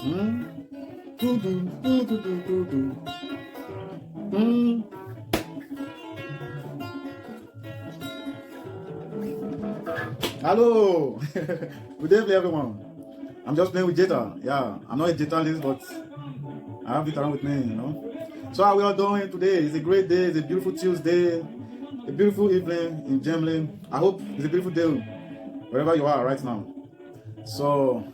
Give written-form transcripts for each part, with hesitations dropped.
Mm. Do, do, do, do, do, do, do. Mm. Hello. Good evening, everyone. I'm just playing with Jetta. Yeah, I'm not a Jetta-list, but I have it around with me. So how we are doing today? It's a great day. It's a beautiful Tuesday. A beautiful evening in Germany. I hope it's a beautiful day wherever you are right now. So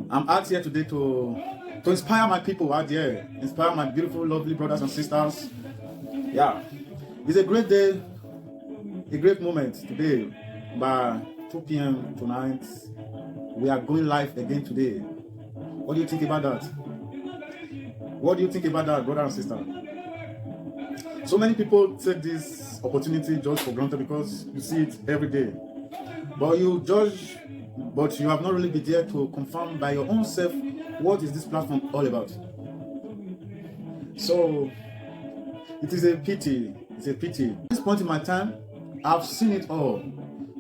I'm out here today to inspire my people out there, inspire my beautiful, lovely brothers and sisters. Yeah, it's a great day, a great moment today. By 2 p.m. tonight, we are going live again today. What do you think about that? What do you think about that, brother and sister? So many people take this opportunity just for granted because you see it every day. But you have not really been there to confirm by your own self what is this platform all about. So it is a pity. It's a pity. At this point in my time, I've seen it all.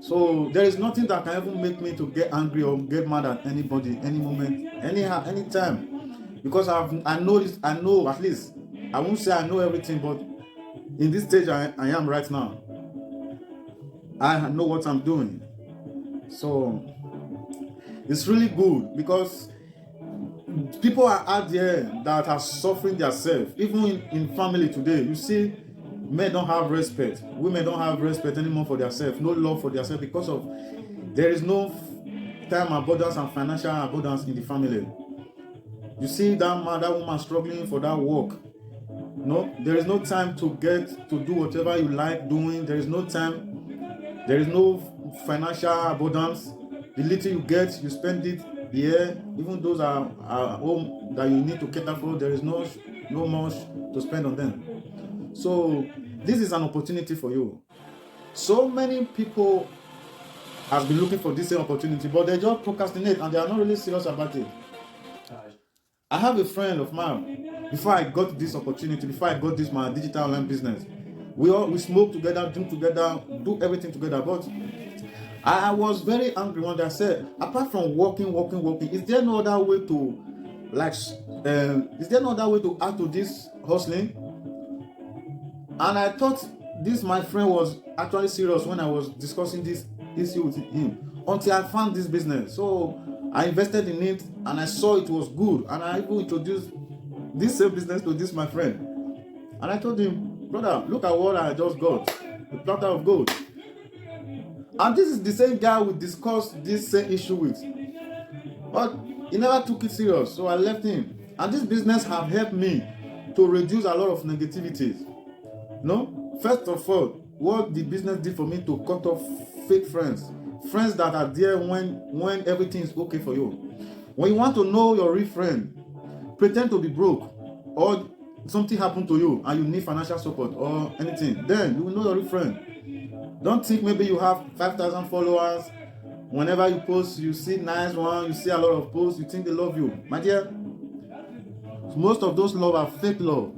So there is nothing that can even make me to get angry or get mad at anybody, any moment, anyhow, anytime. Because I know at least. I won't say I know everything, but in this stage I am right now, I know what I'm doing. So it's really good because people are out there that are suffering themselves. Even in family today, you see men don't have respect, women don't have respect anymore for themselves, no love for themselves because of there is no time abundance and financial abundance in the family. You see that man, that woman struggling for that work. No, there is no time to do whatever you like doing. There is no time. There is no financial abundance. The little you get, you spend it here. Even those are home that you need to cater for, there is no much to spend on them. So this is an opportunity for you. So many people have been looking for this same opportunity, but they just procrastinate and they are not really serious about it. I have a friend of mine. Before I got this opportunity, before I got this my digital online business, we smoke together, drink together, do everything together. But I was very angry when I said, apart from working, is there no other way to add to this hustling? And I thought this my friend was actually serious when I was discussing this issue with him until I found this business. So I invested in it and I saw it was good, and I even introduced this same business to this my friend. And I told him, brother, look at what I just got, a platter of gold. And this is the same guy we discussed this same issue with. But he never took it serious, so I left him. And this business have helped me to reduce a lot of negativities. No, first of all, what the business did for me to cut off fake friends that are there when everything is okay for you. When you want to know your real friend, pretend to be broke or something happened to you and you need financial support or anything, then you will know your real friend. Don't think maybe you have 5,000 followers. Whenever you post, you see nice one, you see a lot of posts, you think they love you. My dear, most of those love are fake love.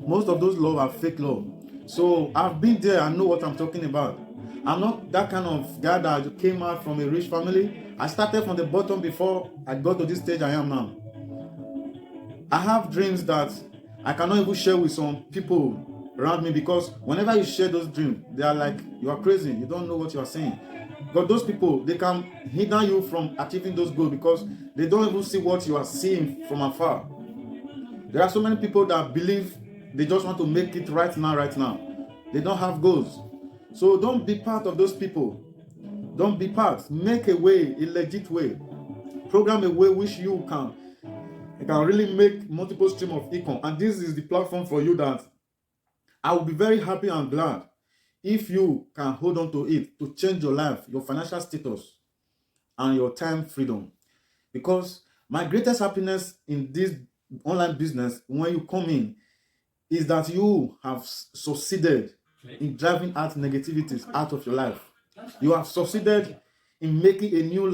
Most of those love are fake love. So I've been there, I know what I'm talking about. I'm not that kind of guy that came out from a rich family. I started from the bottom before I got to this stage I am now. I have dreams that I cannot even share with some people around me, because whenever you share those dreams, they are like, you are crazy, you don't know what you are saying. But those people, they can hinder you from achieving those goals because they don't even see what you are seeing from afar. There are so many people that believe they just want to make it right now. They don't have goals. So don't be part of those people. Don't be part. Make a way, a legit way. Program a way which you can really make multiple stream of income. And this is the platform for you that I will be very happy and glad if you can hold on to it to change your life, your financial status, and your time freedom. Because my greatest happiness in this online business, when you come in, is that you have succeeded in driving out negativities out of your life. You have succeeded in making a new life.